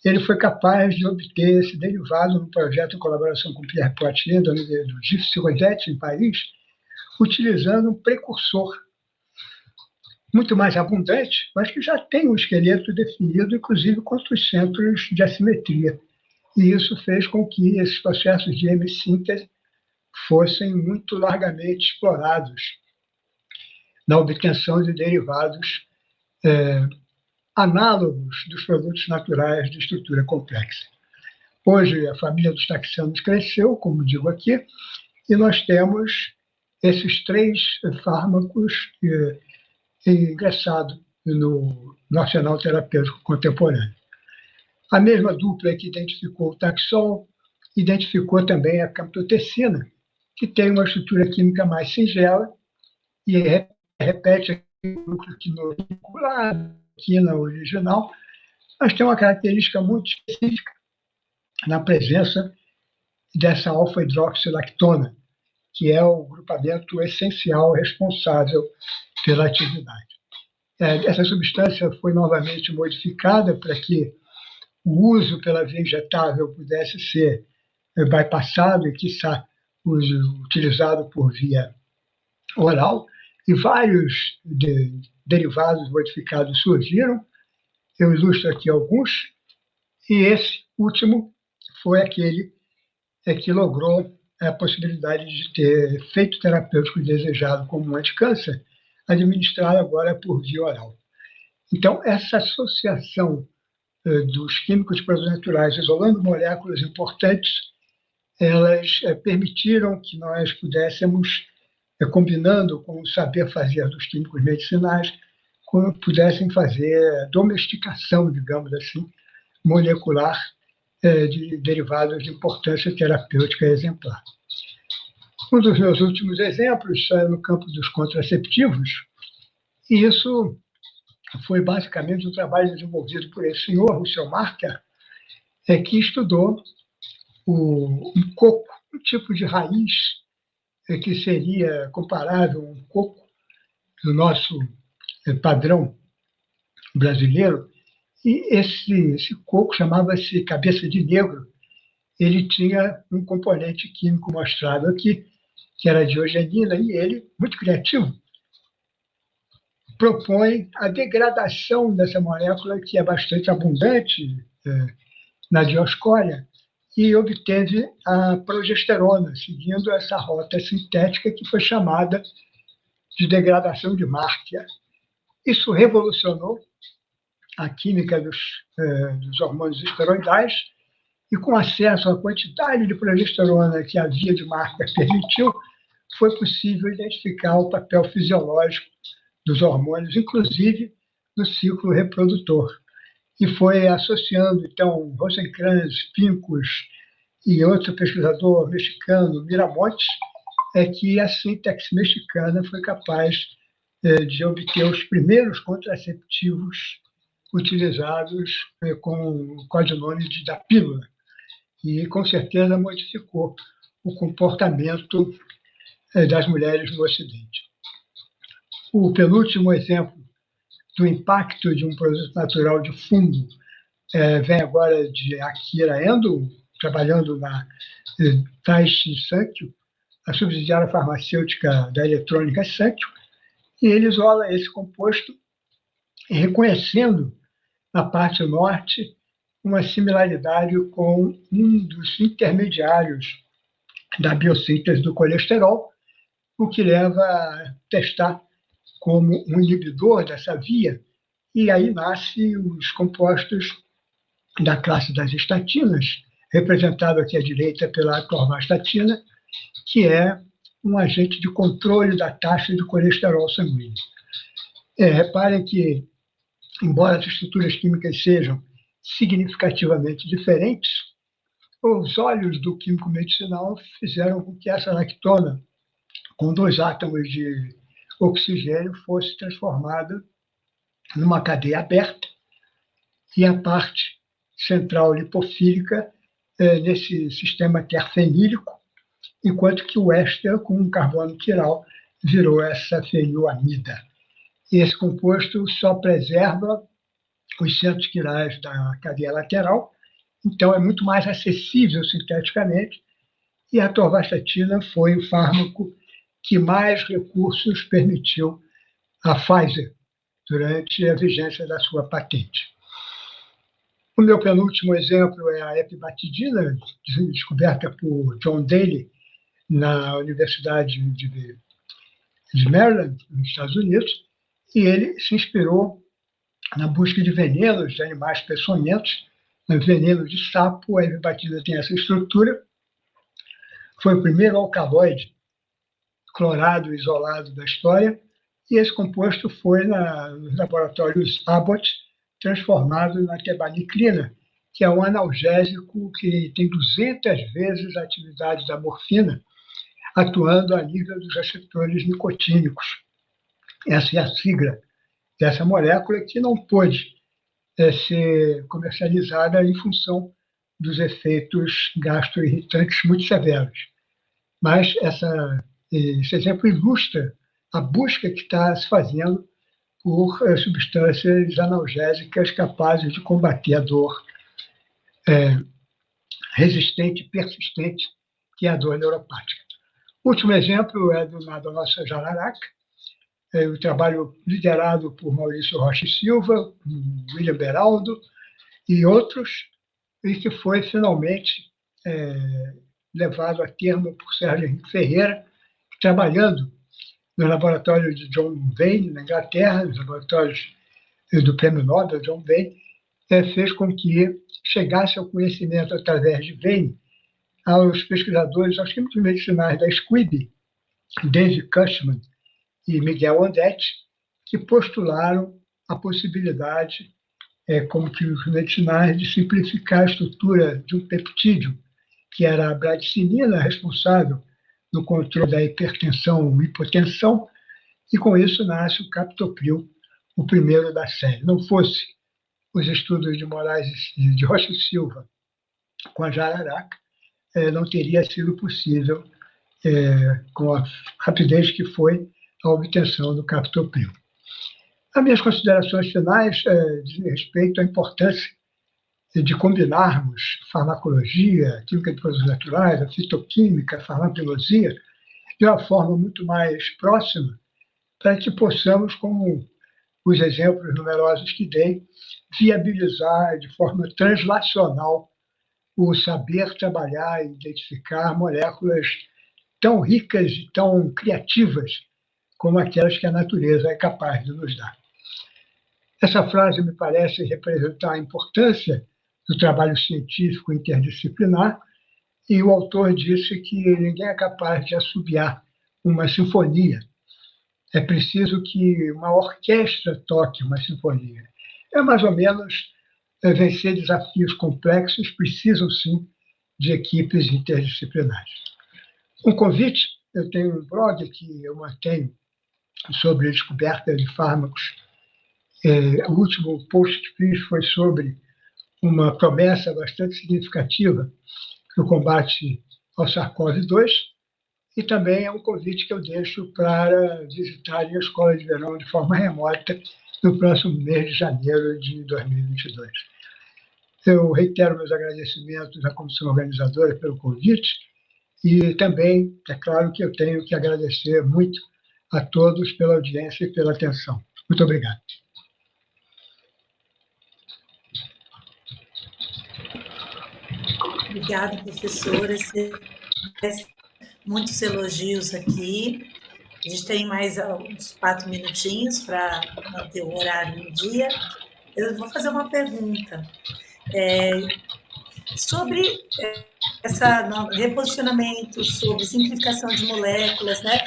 ele foi capaz de obter esse derivado no projeto em colaboração com Pierre Poitier, do GIF-Sirodet, em Paris, utilizando um precursor muito mais abundante, mas que já tem um esqueleto definido, inclusive contra os centros de assimetria. E isso fez com que esses processos de hemissíntese fossem muito largamente explorados na obtenção de derivados análogos dos produtos naturais de estrutura complexa. Hoje, a família dos taxanos cresceu, como digo aqui, e nós temos esses 3 fármacos ingressados no arsenal terapêutico contemporâneo. A mesma dupla que identificou o Taxol identificou também a camptotecina, que tem uma estrutura química mais singela e repete o núcleo quinolítico lá da quina original, mas tem uma característica muito específica na presença dessa alfa-hidroxilactona, que é o grupamento essencial responsável pela atividade. Essa substância foi novamente modificada para que o uso pela via injetável pudesse ser bypassado e, quiçá, utilizado por via oral, e vários derivados modificados surgiram. Eu ilustro aqui alguns, e esse último foi aquele que logrou a possibilidade de ter efeito terapêutico desejado como um anticâncer, administrado agora por via oral. Então, essa associação dos químicos de produtos naturais, isolando moléculas importantes, elas permitiram que nós pudéssemos, combinando com o saber fazer dos químicos medicinais, pudessem fazer domesticação, digamos assim, molecular de derivados de importância terapêutica exemplar. Um dos meus últimos exemplos é no campo dos contraceptivos, e isso foi basicamente um trabalho desenvolvido por esse senhor, Russell Marker, que estudou um coco, um tipo de raiz que seria comparável a um coco do nosso padrão brasileiro. E esse coco chamava-se cabeça de negro. Ele tinha um componente químico mostrado aqui, que era a diogenina, e ele, muito criativo, propõe a degradação dessa molécula, que é bastante abundante na dioscória, e obteve a progesterona, seguindo essa rota sintética que foi chamada de degradação de Marker. Isso revolucionou a química dos hormônios esteroidais, e com acesso à quantidade de progesterona que a via de Marker permitiu, foi possível identificar o papel fisiológico dos hormônios, inclusive no ciclo reprodutor. E foi associando, então, Rosenkrantz, Pincus e outro pesquisador mexicano, Miramontes, que a sintaxe mexicana foi capaz de obter os primeiros contraceptivos utilizados com o codinome da pílula. E, com certeza, modificou o comportamento das mulheres no Ocidente. O penúltimo exemplo do impacto de um produto natural de fungo vem agora de Akira Endo, trabalhando na Daiichi Sankyo, a subsidiária farmacêutica da eletrônica Sankyo, e ele isola esse composto, reconhecendo na parte norte uma similaridade com um dos intermediários da biossíntese do colesterol, o que leva a testar como um inibidor dessa via, e aí nascem os compostos da classe das estatinas, representado aqui à direita pela atorvastatina, que é um agente de controle da taxa de colesterol sanguíneo. Reparem que, embora as estruturas químicas sejam significativamente diferentes, os olhos do químico medicinal fizeram com que essa lactona, com 2 átomos de oxigênio, fosse transformada numa cadeia aberta, e a parte central lipofílica nesse sistema terfenílico, enquanto que o éster, com um carbono quiral, virou essa fenioamida. E esse composto só preserva os centros quirais da cadeia lateral, então é muito mais acessível sinteticamente, e a atorvastatina foi o fármaco que mais recursos permitiu à Pfizer durante a vigência da sua patente. O meu penúltimo exemplo é a epibatidina, descoberta por John Daly na Universidade de Maryland, nos Estados Unidos, e ele se inspirou na busca de venenos de animais peçonhentos, veneno de sapo. A epibatidina tem essa estrutura. Foi o primeiro alcaloide clorado isolado da história, e esse composto foi nos laboratórios Abbott transformado na tebaniclina, que é um analgésico que tem 200 vezes a atividade da morfina, atuando a nível dos receptores nicotínicos. Essa é a sigla dessa molécula, que não pôde ser comercializada em função dos efeitos gastroirritantes muito severos. Mas esse exemplo ilustra a busca que está se fazendo por substâncias analgésicas capazes de combater a dor resistente e persistente, que é a dor neuropática. O último exemplo é da nossa jararaca, o trabalho liderado por Maurício Rocha e Silva, William Beraldo e outros, e que foi finalmente levado a termo por Sérgio Henrique Ferreira, trabalhando no laboratório de John Vane, na Inglaterra, nos laboratórios do Prêmio Nobel John Vane, fez com que chegasse ao conhecimento através de Vane aos pesquisadores, aos químicos medicinais da Squibb, David Cushman e Miguel Ondetti, que postularam a possibilidade, como químicos medicinais, de simplificar a estrutura de um peptídeo, que era a bradicinina, responsável no controle da hipertensão e hipotensão, e com isso nasce o captopril, o primeiro da série. Não fosse os estudos de Moraes de Rocha e Silva com a jararaca, não teria sido possível, com a rapidez que foi, a obtenção do captopril. As minhas considerações finais dizem respeito à importância de combinarmos farmacologia, química de produtos naturais, a fitoquímica, a farmacologia, de uma forma muito mais próxima, para que possamos, como os exemplos numerosos que dei, viabilizar de forma translacional o saber trabalhar e identificar moléculas tão ricas e tão criativas como aquelas que a natureza é capaz de nos dar. Essa frase me parece representar a importância do trabalho científico interdisciplinar, e o autor disse que ninguém é capaz de assobiar uma sinfonia. É preciso que uma orquestra toque uma sinfonia. É mais ou menos vencer desafios complexos, precisam sim de equipes interdisciplinares. Um convite: eu tenho um blog que eu mantenho sobre a descoberta de fármacos. O último post que fiz foi sobre uma promessa bastante significativa no combate ao SARS-CoV-2, e também é um convite que eu deixo para visitarem a Escola de Verão de forma remota no próximo mês de janeiro de 2022. Eu reitero meus agradecimentos à comissão organizadora pelo convite, e também, é claro, que eu tenho que agradecer muito a todos pela audiência e pela atenção. Muito obrigado. Obrigada, professora. Muitos elogios aqui. A gente tem mais uns 4 minutinhos para manter o horário no dia. Eu vou fazer uma pergunta sobre reposicionamento, sobre simplificação de moléculas, né?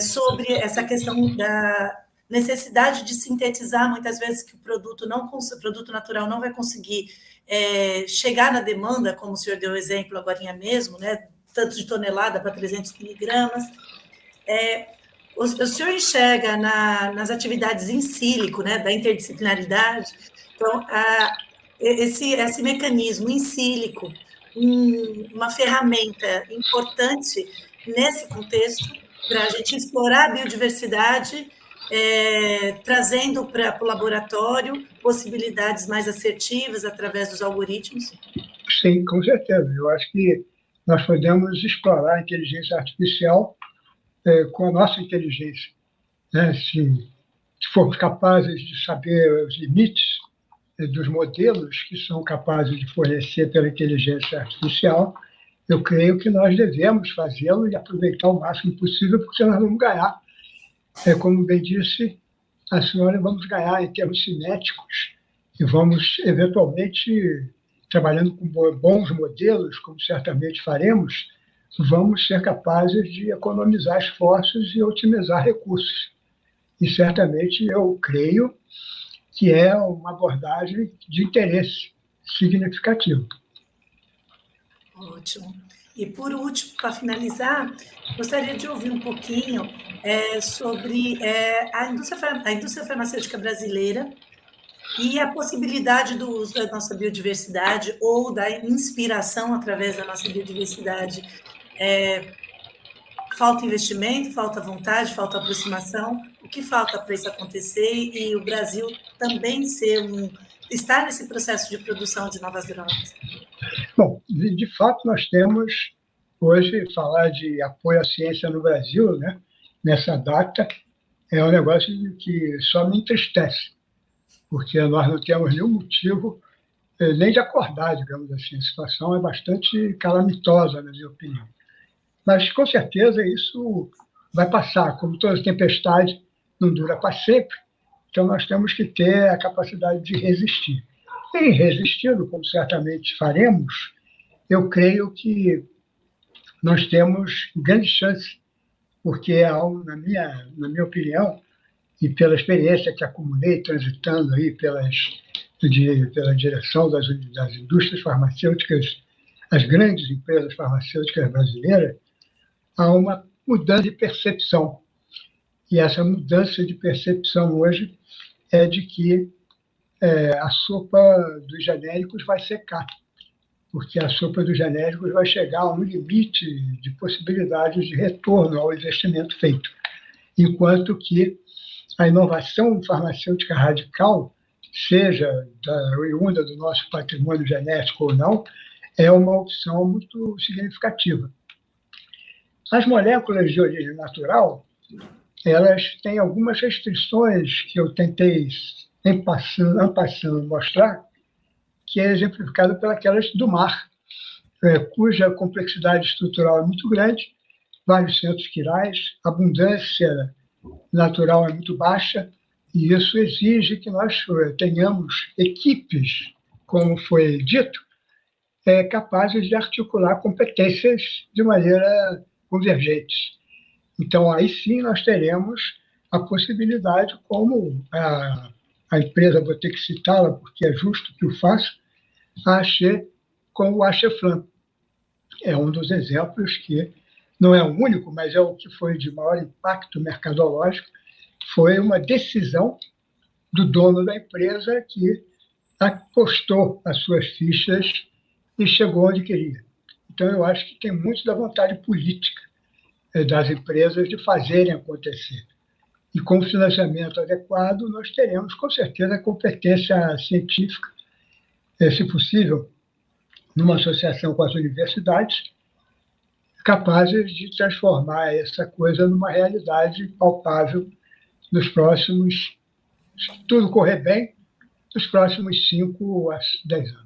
Sobre essa questão da necessidade de sintetizar, muitas vezes, que o produto natural não vai conseguir chegar na demanda, como o senhor deu o exemplo agora mesmo, né? Tanto de tonelada para 300 miligramas. O senhor enxerga nas atividades em sílico, né, da interdisciplinaridade, então, esse mecanismo em sílico uma ferramenta importante nesse contexto para a gente explorar a biodiversidade, trazendo para o laboratório possibilidades mais assertivas através dos algoritmos? Sim, com certeza. Eu acho que nós podemos explorar a inteligência artificial com a nossa inteligência, né? Se formos capazes de saber os limites dos modelos que são capazes de fornecer pela inteligência artificial, eu creio que nós devemos fazê-lo e aproveitar o máximo possível, porque nós vamos ganhar. Como bem disse a senhora, vamos ganhar em termos cinéticos e vamos, eventualmente, trabalhando com bons modelos, como certamente faremos, vamos ser capazes de economizar esforços e otimizar recursos. E certamente eu creio que é uma abordagem de interesse significativo. Ótimo. E, por último, para finalizar, gostaria de ouvir um pouquinho sobre a indústria farmacêutica brasileira e a possibilidade do uso da nossa biodiversidade ou da inspiração através da nossa biodiversidade. Falta investimento, falta vontade, falta aproximação. O que falta para isso acontecer e o Brasil também estar nesse processo de produção de novas drogas? Bom, de fato, nós temos hoje falar de apoio à ciência no Brasil, né, nessa data, é um negócio que só me entristece, porque nós não temos nenhum motivo nem de acordar, digamos assim. A situação é bastante calamitosa, na minha opinião. Mas, com certeza, isso vai passar. Como toda tempestade, não dura para sempre, então nós temos que ter a capacidade de resistir. E resistindo, como certamente faremos, eu creio que nós temos grandes chances, porque é algo, na minha opinião, e pela experiência que acumulei transitando aí pela direção das indústrias farmacêuticas, as grandes empresas farmacêuticas brasileiras, há uma mudança de percepção. E essa mudança de percepção hoje é de que a sopa dos genéricos vai secar, porque a sopa dos genéricos vai chegar a um limite de possibilidades de retorno ao investimento feito, enquanto que a inovação farmacêutica radical, seja oriunda do nosso patrimônio genético ou não, é uma opção muito significativa. As moléculas de origem natural, elas têm algumas restrições que eu tentei, en passant, mostrar, que é exemplificado pelas do mar, cuja complexidade estrutural é muito grande, vários centros quirais, a abundância natural é muito baixa, e isso exige que nós tenhamos equipes, como foi dito, capazes de articular competências de maneira convergente. Então, aí sim nós teremos a possibilidade, como a empresa, vou ter que citá-la, porque é justo que o faça, a Axê com o Axeflan. É um dos exemplos que não é o único, mas é o que foi de maior impacto mercadológico, foi uma decisão do dono da empresa que apostou as suas fichas e chegou onde queria. Então, eu acho que tem muito da vontade política das empresas de fazerem acontecer. E com o financiamento adequado, nós teremos, com certeza, a competência científica, se possível, numa associação com as universidades, capazes de transformar essa coisa numa realidade palpável nos próximos, se tudo correr bem, nos próximos 5 a 10 anos.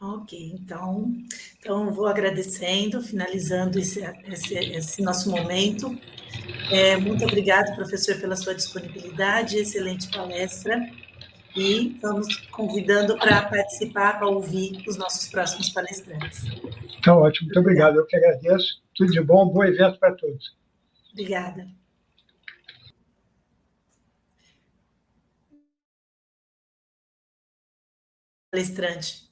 Ok, então vou agradecendo, finalizando esse nosso momento. Muito obrigada, professor, pela sua disponibilidade, excelente palestra, e vamos convidando para participar, para ouvir os nossos próximos palestrantes. Tá ótimo, muito obrigado. Eu que agradeço. Tudo de bom, bom evento para todos. Obrigada. Palestrante.